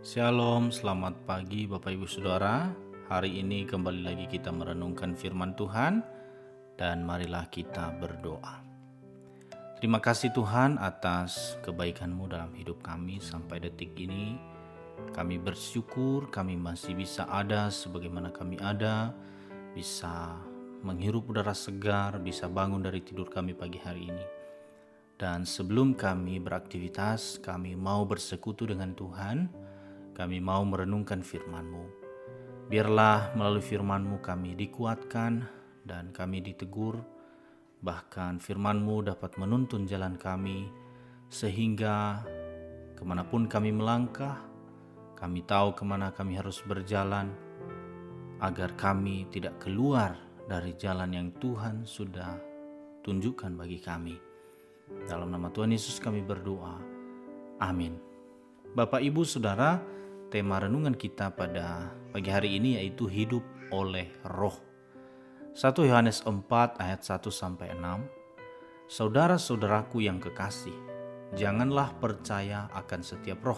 Shalom, selamat pagi Bapak Ibu Saudara. Hari ini kembali lagi kita merenungkan firman Tuhan dan marilah kita berdoa. Terima kasih Tuhan atas kebaikan-Mu dalam hidup kami sampai detik ini. Kami bersyukur kami masih bisa ada sebagaimana kami ada, bisa menghirup udara segar, bisa bangun dari tidur kami pagi hari ini. Dan sebelum kami beraktivitas, kami mau bersekutu dengan Tuhan. Kami mau merenungkan firman-Mu. Biarlah melalui firman-Mu kami dikuatkan dan kami ditegur. Bahkan firman-Mu dapat menuntun jalan kami sehingga kemanapun kami melangkah, kami tahu kemana kami harus berjalan agar kami tidak keluar dari jalan yang Tuhan sudah tunjukkan bagi kami. Dalam nama Tuhan Yesus kami berdoa. Amin. Bapak, Ibu, Saudara, tema renungan kita pada pagi hari ini yaitu hidup oleh roh. 1 Yohanes 4 ayat 1-6. Saudara-saudaraku yang kekasih, janganlah percaya akan setiap roh,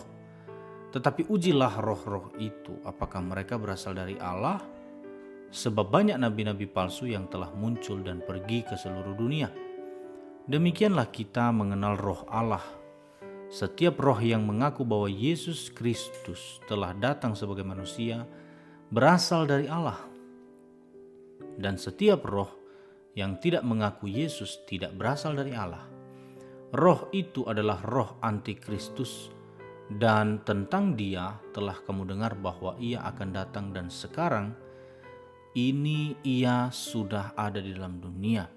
tetapi ujilah roh-roh itu apakah mereka berasal dari Allah, sebab banyak nabi-nabi palsu yang telah muncul dan pergi ke seluruh dunia. Demikianlah kita mengenal roh Allah. Setiap roh yang mengaku bahwa Yesus Kristus telah datang sebagai manusia berasal dari Allah. Dan setiap roh yang tidak mengaku Yesus tidak berasal dari Allah. Roh itu adalah roh antikristus, dan tentang dia telah kamu dengar bahwa ia akan datang dan sekarang ini ia sudah ada di dalam dunia.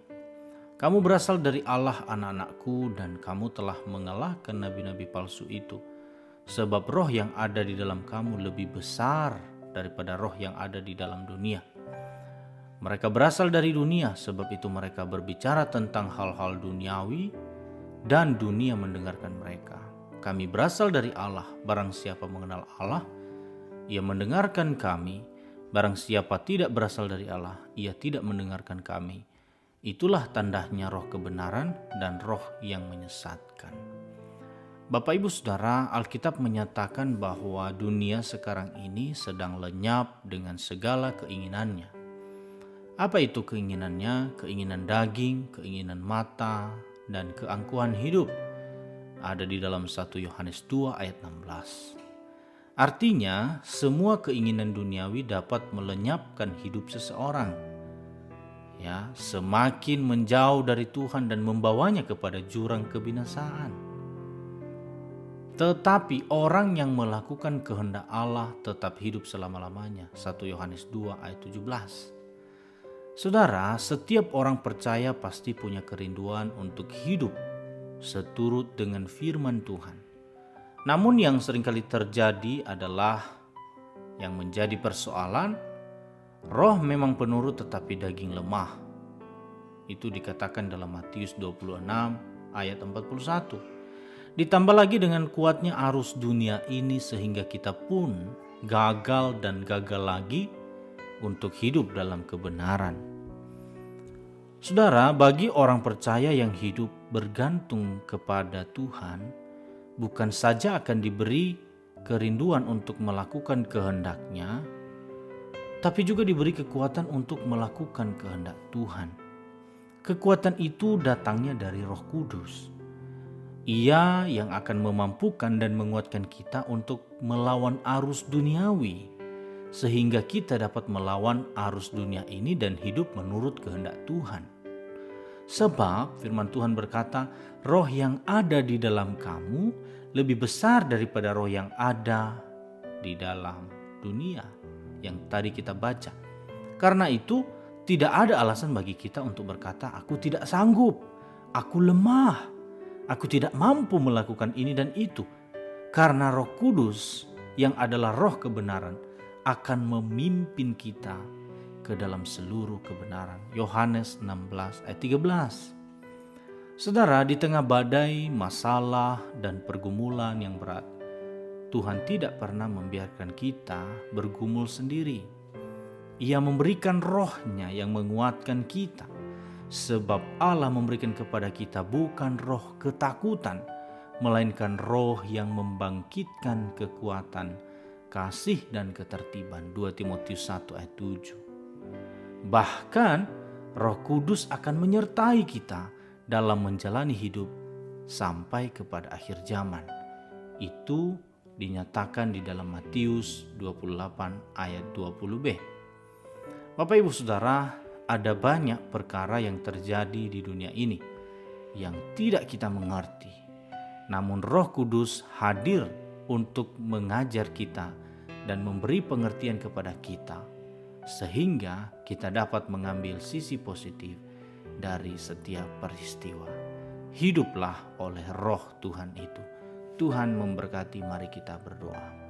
Kamu berasal dari Allah, anak-anakku, dan kamu telah mengalahkan nabi-nabi palsu itu. Sebab roh yang ada di dalam kamu lebih besar daripada roh yang ada di dalam dunia. Mereka berasal dari dunia, sebab itu mereka berbicara tentang hal-hal duniawi, dan dunia mendengarkan mereka. Kami berasal dari Allah, barang siapa mengenal Allah, ia mendengarkan kami. Barang siapa tidak berasal dari Allah, ia tidak mendengarkan kami. Itulah tandanya roh kebenaran dan roh yang menyesatkan. Bapak, Ibu, Saudara, Alkitab menyatakan bahwa dunia sekarang ini sedang lenyap dengan segala keinginannya. Apa itu keinginannya? Keinginan daging, keinginan mata, dan keangkuhan hidup. Ada di dalam 1 Yohanes 2 ayat 16. Artinya, semua keinginan duniawi dapat melenyapkan hidup seseorang. Semakin menjauh dari Tuhan dan membawanya kepada jurang kebinasaan. Tetapi orang yang melakukan kehendak Allah tetap hidup selama-lamanya. 1 Yohanes 2 ayat 17. Saudara, setiap orang percaya pasti punya kerinduan untuk hidup seturut dengan firman Tuhan. Namun yang seringkali terjadi adalah yang menjadi persoalan, roh memang penurut tetapi daging lemah. Itu dikatakan dalam Matius 26 ayat 41. Ditambah lagi dengan kuatnya arus dunia ini sehingga kita pun gagal dan gagal lagi untuk hidup dalam kebenaran. Saudara, bagi orang percaya yang hidup bergantung kepada Tuhan, bukan saja akan diberi kerinduan untuk melakukan kehendak-Nya, tapi juga diberi kekuatan untuk melakukan kehendak Tuhan. Kekuatan itu datangnya dari Roh Kudus. Ia yang akan memampukan dan menguatkan kita untuk melawan arus duniawi, sehingga kita dapat melawan arus dunia ini dan hidup menurut kehendak Tuhan. Sebab firman Tuhan berkata, roh yang ada di dalam kamu lebih besar daripada roh yang ada di dalam dunia. Yang tadi kita baca. Karena itu tidak ada alasan bagi kita untuk berkata, aku tidak sanggup, aku lemah, aku tidak mampu melakukan ini dan itu. Karena Roh Kudus yang adalah roh kebenaran akan memimpin kita ke dalam seluruh kebenaran. Yohanes 16 ayat 13. Saudara, di tengah badai, masalah, dan pergumulan yang berat, Tuhan tidak pernah membiarkan kita bergumul sendiri. Ia memberikan roh-Nya yang menguatkan kita. Sebab Allah memberikan kepada kita bukan roh ketakutan, melainkan roh yang membangkitkan kekuatan kasih dan ketertiban. 2 Timotius 1 ayat 7. Bahkan Roh Kudus akan menyertai kita dalam menjalani hidup sampai kepada akhir zaman. Itu dinyatakan di dalam Matius 28 ayat 20b. Bapak Ibu Saudara, ada banyak perkara yang terjadi di dunia ini yang tidak kita mengerti. Namun Roh Kudus hadir untuk mengajar kita dan memberi pengertian kepada kita, sehingga kita dapat mengambil sisi positif dari setiap peristiwa. Hiduplah oleh Roh Tuhan itu. Tuhan memberkati, mari kita berdoa.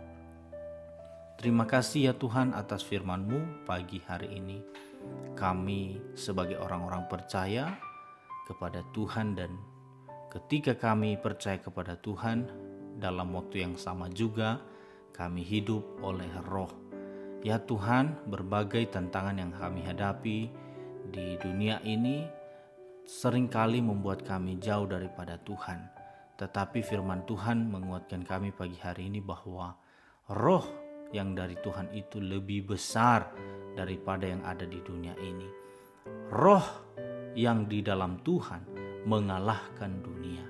Terima kasih ya Tuhan atas firman-Mu pagi hari ini. Kami sebagai orang-orang percaya kepada Tuhan, dan ketika kami percaya kepada Tuhan, dalam waktu yang sama juga kami hidup oleh Roh. Ya Tuhan, berbagai tantangan yang kami hadapi di dunia ini seringkali membuat kami jauh daripada Tuhan. Tetapi firman Tuhan menguatkan kami pagi hari ini bahwa Roh yang dari Tuhan itu lebih besar daripada yang ada di dunia ini. Roh yang di dalam Tuhan mengalahkan dunia.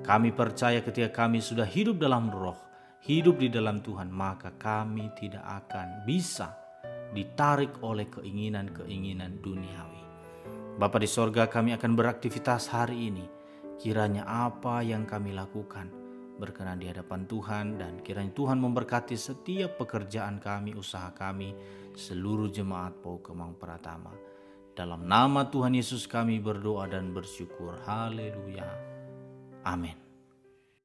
Kami percaya ketika kami sudah hidup dalam Roh, hidup di dalam Tuhan, maka kami tidak akan bisa ditarik oleh keinginan-keinginan duniawi. Bapa di sorga, kami akan beraktivitas hari ini. Kiranya apa yang kami lakukan berkenan di hadapan Tuhan, dan kiranya Tuhan memberkati setiap pekerjaan kami, usaha kami, seluruh jemaat PAU Kemang Pratama. Dalam nama Tuhan Yesus kami berdoa dan bersyukur. Haleluya. Amin.